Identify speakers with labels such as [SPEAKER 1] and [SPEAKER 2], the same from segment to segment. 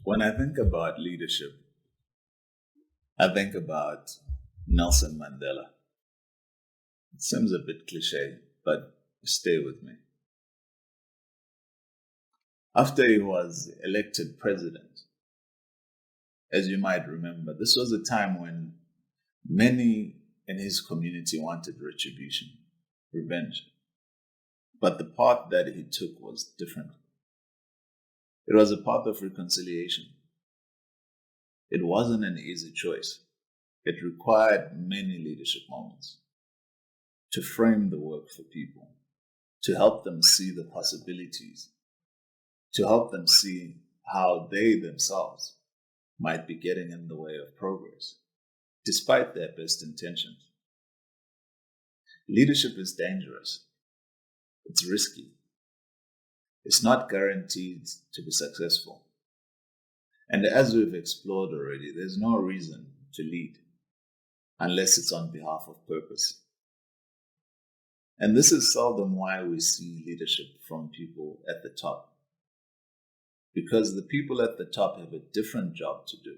[SPEAKER 1] When I think about leadership, I think about Nelson Mandela. It seems a bit cliche, but stay with me. After he was elected president, as you might remember, this was a time when many in his community wanted retribution, revenge. But the path that he took was different. It was a path of reconciliation. It wasn't an easy choice. It required many leadership moments to frame the work for people, to help them see the possibilities, to help them see how they themselves might be getting in the way of progress, despite their best intentions. Leadership is dangerous. It's risky. It's not guaranteed to be successful. And as we've explored already, there's no reason to lead unless it's on behalf of purpose. And this is seldom why we see leadership from people at the top. Because the people at the top have a different job to do,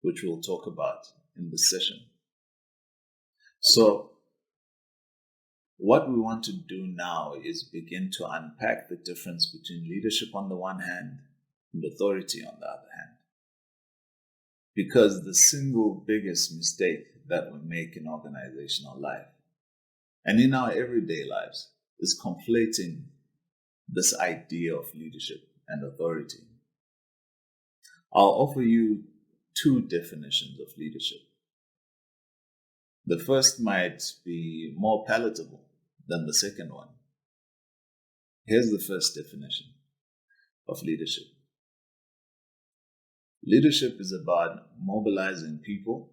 [SPEAKER 1] which we'll talk about in this session. So, what we want to do now is begin to unpack the difference between leadership on the one hand and authority on the other hand. Because the single biggest mistake that we make in organizational life and in our everyday lives is conflating this idea of leadership and authority. I'll offer you two definitions of leadership. The first might be more palatable than the second one. Here's the first definition of leadership. Leadership is about mobilizing people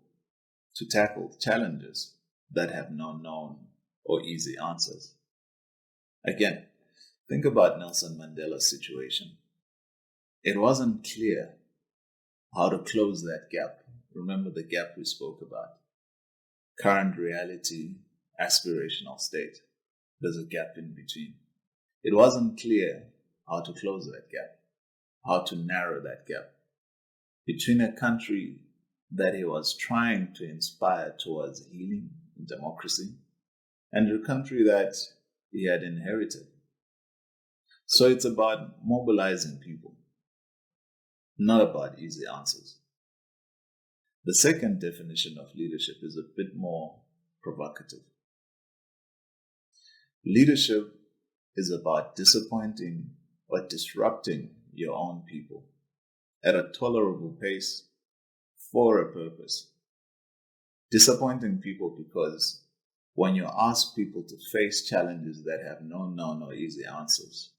[SPEAKER 1] to tackle challenges that have no known or easy answers. Again, think about Nelson Mandela's situation. It wasn't clear how to close that gap. Remember the gap we spoke about. Current reality, aspirational state. There's a gap in between. It wasn't clear how to close that gap, how to narrow that gap between a country that he was trying to inspire towards healing and democracy and a country that he had inherited. So it's about mobilizing people, not about easy answers. The second definition of leadership is a bit more provocative. Leadership is about disappointing or disrupting your own people at a tolerable pace for a purpose. Disappointing people because when you ask people to face challenges that have no known or easy answers,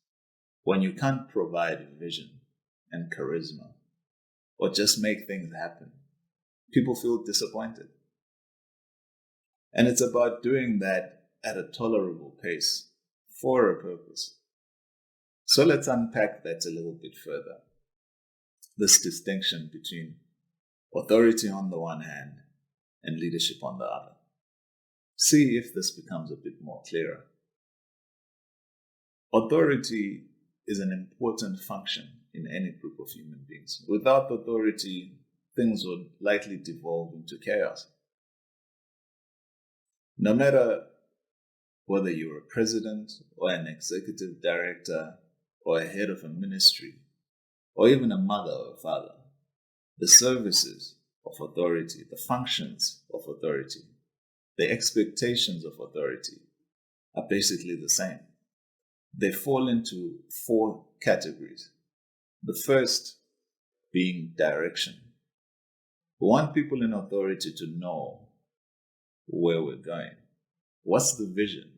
[SPEAKER 1] when you can't provide vision and charisma or just make things happen, people feel disappointed. And it's about doing that at a tolerable pace for a purpose. So let's unpack that a little bit further. This distinction between authority on the one hand and leadership on the other. See if this becomes a bit more clearer. Authority is an important function in any group of human beings. Without authority, things would likely devolve into chaos. No matter whether you're a president or an executive director or a head of a ministry or even a mother or a father, the services of authority, the functions of authority, the expectations of authority are basically the same. They fall into four categories. The first being direction. We want people in authority to know where we're going. What's the vision?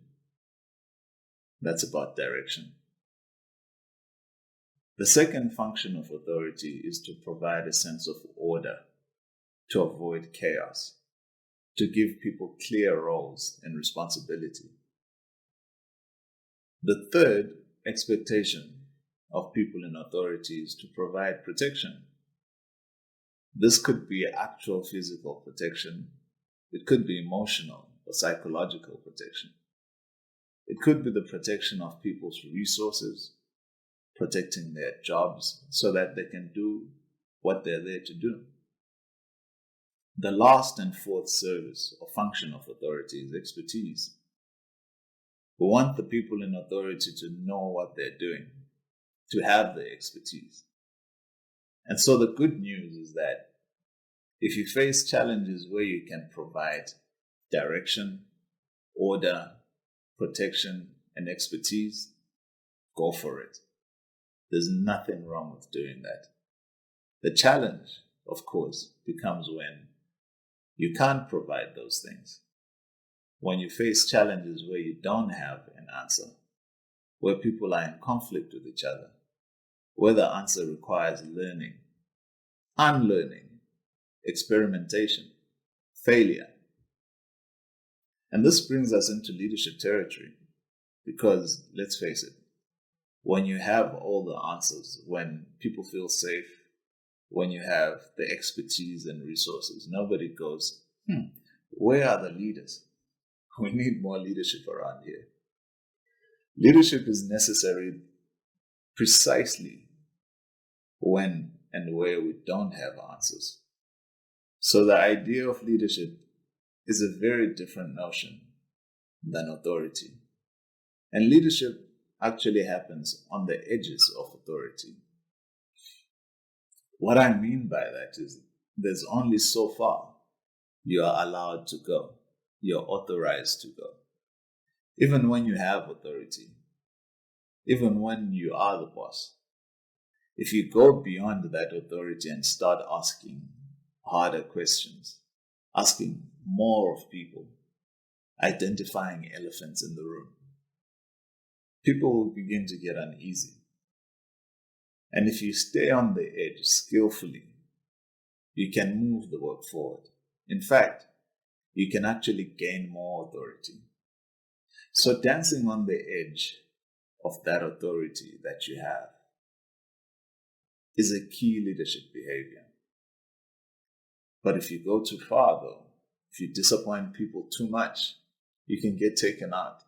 [SPEAKER 1] That's about direction. The second function of authority is to provide a sense of order, to avoid chaos, to give people clear roles and responsibility. The third expectation of people in authority is to provide protection. This could be actual physical protection. It could be emotional or psychological protection. It could be the protection of people's resources, protecting their jobs so that they can do what they're there to do. The last and fourth service or function of authority is expertise. We want the people in authority to know what they're doing, to have the expertise. And so the good news is that if you face challenges where you can provide direction, order, protection, and expertise, go for it. There's nothing wrong with doing that. The challenge, of course, becomes when you can't provide those things. When you face challenges where you don't have an answer, where people are in conflict with each other, where the answer requires learning, unlearning, experimentation, failure. And this brings us into leadership territory because, let's face it, when you have all the answers, when people feel safe, when you have the expertise and resources, nobody goes, where are the leaders? We need more leadership around here. Leadership is necessary precisely when and where we don't have answers. So the idea of leadership is a very different notion than authority. And leadership actually happens on the edges of authority. What I mean by that is there's only so far you are allowed to go. You're authorized to go. Even when you have authority, even when you are the boss, if you go beyond that authority and start asking harder questions, asking more of people, identifying elephants in the room, people will begin to get uneasy. And if you stay on the edge skillfully, you can move the work forward. In fact, you can actually gain more authority. So dancing on the edge of that authority that you have is a key leadership behavior. But if you go too far, though, if you disappoint people too much, you can get taken out.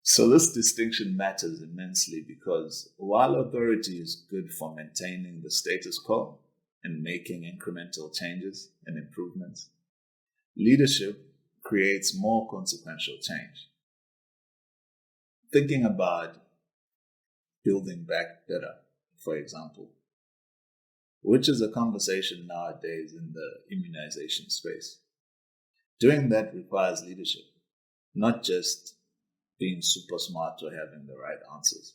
[SPEAKER 1] So this distinction matters immensely because while authority is good for maintaining the status quo and making incremental changes and improvements, leadership creates more consequential change. Thinking about building back better, for example, which is a conversation nowadays in the immunization space. Doing that requires leadership, not just being super smart or having the right answers.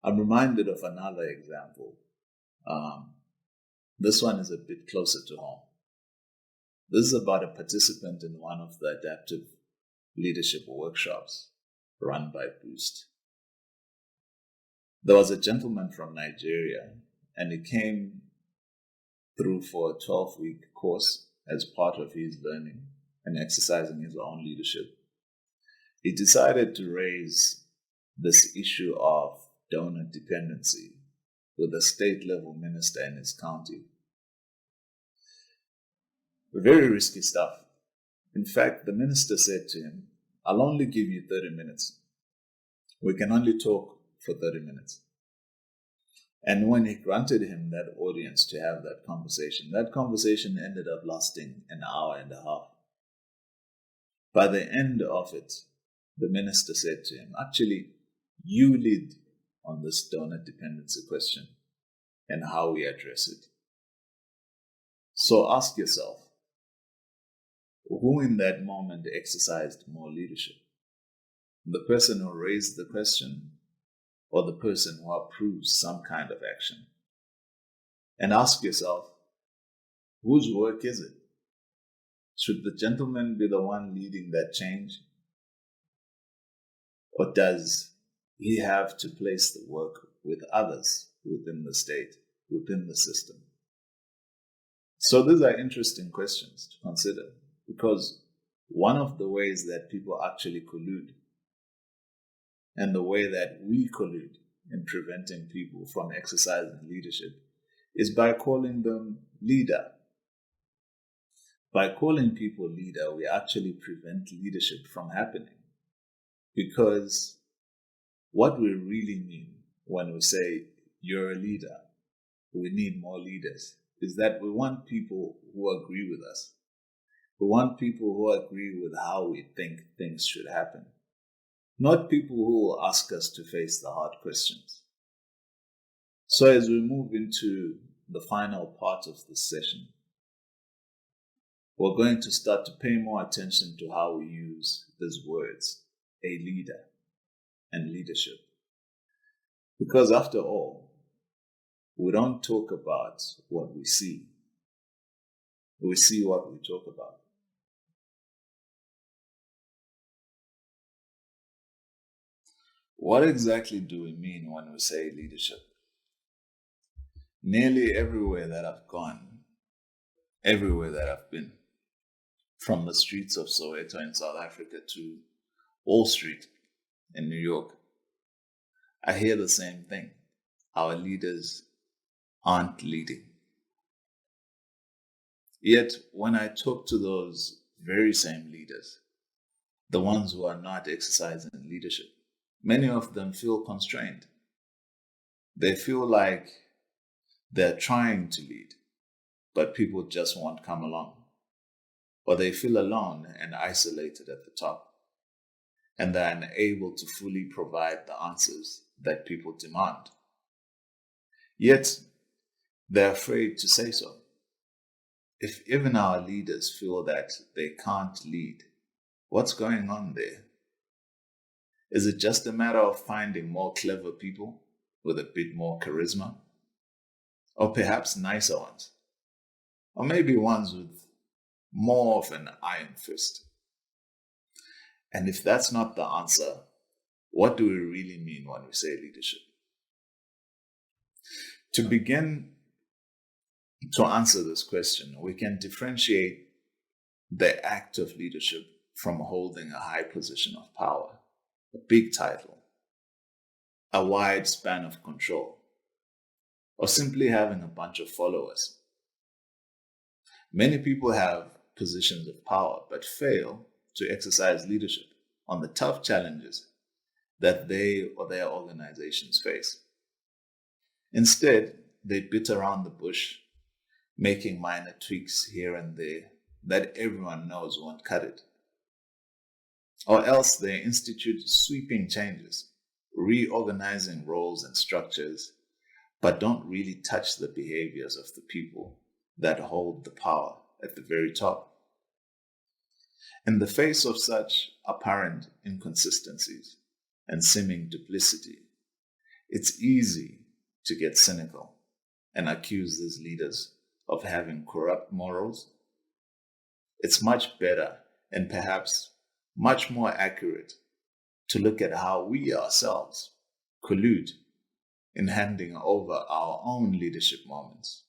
[SPEAKER 1] I'm reminded of another example. This one is a bit closer to home. This is about a participant in one of the adaptive leadership workshops run by Boost. There was a gentleman from Nigeria, and he came through for a 12-week course as part of his learning and exercising his own leadership. He decided to raise this issue of donor dependency with a state-level minister in his county. Very risky stuff. In fact, the minister said to him, I'll only give you 30 minutes. We can only talk for 30 minutes. And when he granted him that audience to have that conversation ended up lasting an hour and a half. By the end of it, the minister said to him, actually, you lead on this donor dependency question and how we address it. So ask yourself, who in that moment exercised more leadership? The person who raised the question or the person who approves some kind of action? And ask yourself, whose work is it? Should the gentleman be the one leading that change? Or does he have to place the work with others within the state, within the system? So these are interesting questions to consider, because one of the ways that people actually collude and the way that we collude in preventing people from exercising leadership is by calling them leader. By calling people leader, we actually prevent leadership from happening. Because what we really mean when we say you're a leader we need more leaders is that we want people who agree with us. We want people who agree with how we think things should happen, not people who will ask us to face the hard questions. So, as we move into the final part of this session, we're going to start to pay more attention to how we use these words, a leader and leadership. Because after all, we don't talk about what we see. We see what we talk about. What exactly do we mean when we say leadership? Nearly everywhere that I've gone, everywhere that I've been, from the streets of Soweto in South Africa to Wall Street in New York, I hear the same thing. Our leaders aren't leading. Yet, when I talk to those very same leaders, the ones who are not exercising leadership, many of them feel constrained. They feel like they're trying to lead, but people just won't come along. Or they feel alone and isolated at the top, and they're unable to fully provide the answers that people demand. Yet, they're afraid to say so. If even our leaders feel that they can't lead, what's going on there? Is it just a matter of finding more clever people with a bit more charisma? Or perhaps nicer ones? Or maybe ones with more of an iron fist? And if that's not the answer, what do we really mean when we say leadership? To begin to answer this question, we can differentiate the act of leadership from holding a high position of power, a big title, a wide span of control, or simply having a bunch of followers. Many people have positions of power but fail to exercise leadership on the tough challenges that they or their organizations face. Instead, they beat around the bush, making minor tweaks here and there that everyone knows won't cut it. Or else they institute sweeping changes, reorganizing roles and structures, but don't really touch the behaviors of the people that hold the power at the very top. In the face of such apparent inconsistencies and seeming duplicity, it's easy to get cynical and accuse these leaders of having corrupt morals. It's much better and perhaps much more accurate to look at how we ourselves collude in handing over our own leadership moments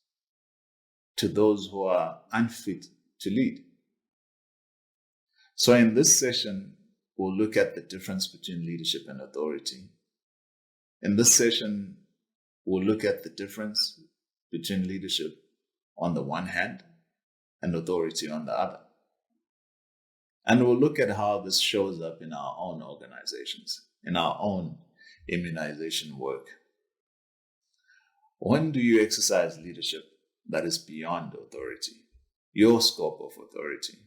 [SPEAKER 1] to those who are unfit to lead. So in this session, we'll look at the difference between leadership and authority. In this session, we'll look at the difference between leadership on the one hand and authority on the other. And we'll look at how this shows up in our own organizations, in our own immunization work. When do you exercise leadership that is beyond authority, your scope of authority,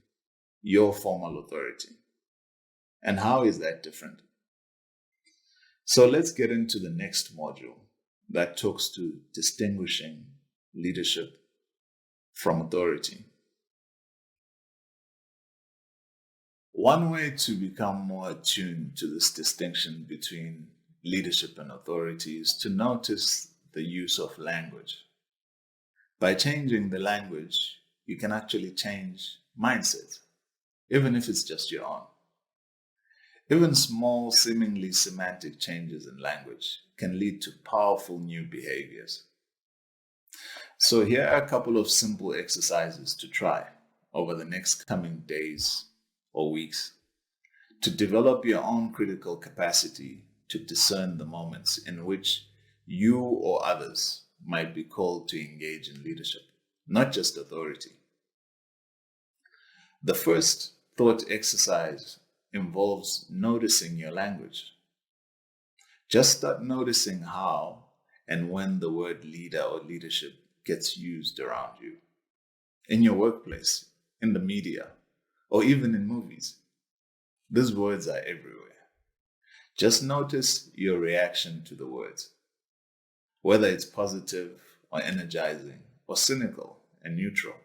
[SPEAKER 1] your formal authority? And how is that different? So let's get into the next module that talks to distinguishing leadership from authority. One way to become more attuned to this distinction between leadership and authority is to notice the use of language. By changing the language, you can actually change mindset, even if it's just your own. Even small, seemingly semantic changes in language can lead to powerful new behaviors. So here are a couple of simple exercises to try over the next coming days or weeks to develop your own critical capacity to discern the moments in which you or others might be called to engage in leadership, not just authority. The first thought exercise involves noticing your language. Just start noticing how and when the word leader or leadership gets used around you, in your workplace, in the media, or even in movies. These words are everywhere. Just notice your reaction to the words, whether it's positive or energizing or cynical and neutral.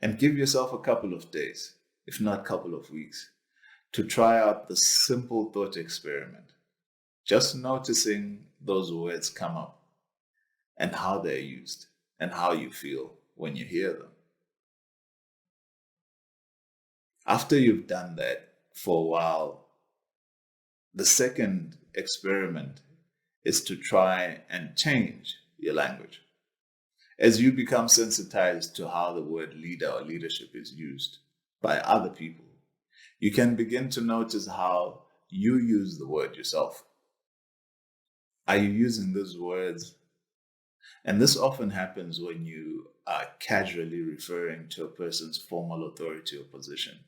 [SPEAKER 1] And give yourself a couple of days, if not a couple of weeks, to try out the simple thought experiment. Just noticing those words come up and how they're used and how you feel when you hear them. After you've done that for a while, the second experiment is to try and change your language. As you become sensitized to how the word leader or leadership is used by other people, you can begin to notice how you use the word yourself. Are you using these words? And this often happens when you are casually referring to a person's formal authority or position,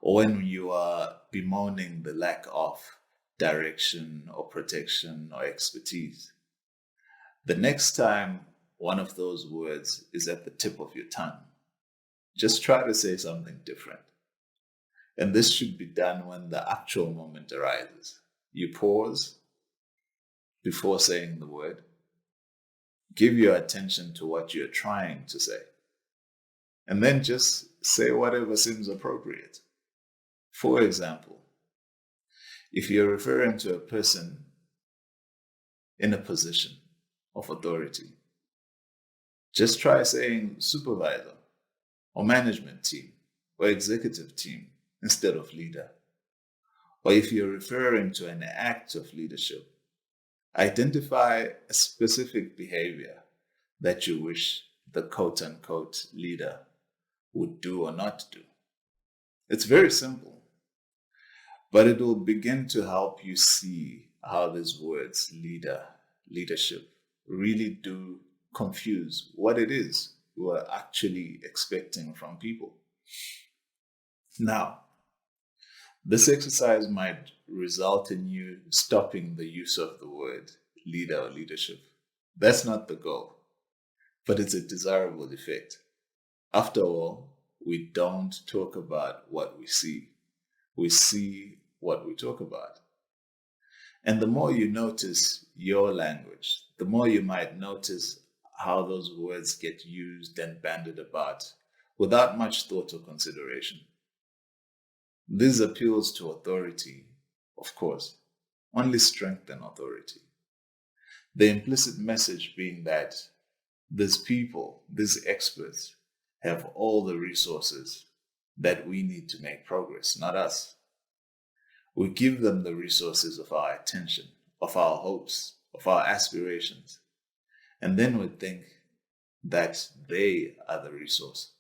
[SPEAKER 1] or when you are bemoaning the lack of direction or protection or expertise. The next time one of those words is at the tip of your tongue, just try to say something different. And this should be done when the actual moment arises. You pause before saying the word. Give your attention to what you're trying to say. And then just say whatever seems appropriate. For example, if you're referring to a person in a position of authority, just try saying supervisor or management team or executive team instead of leader. Or if you're referring to an act of leadership, identify a specific behavior that you wish the quote-unquote leader would do or not do. It's very simple, but it will begin to help you see how these words, leader, leadership, really do confuse what it is we're actually expecting from people. Now, this exercise might result in you stopping the use of the word leader or leadership. That's not the goal, but it's a desirable effect. After all, we don't talk about what we see what we talk about. And the more you notice your language, the more you might notice how those words get used and bandied about without much thought or consideration. These appeals to authority, of course, only strengthen authority. The implicit message being that these people, these experts, have all the resources that we need to make progress, not us. We give them the resources of our attention, of our hopes, of our aspirations, and then we think that they are the resource.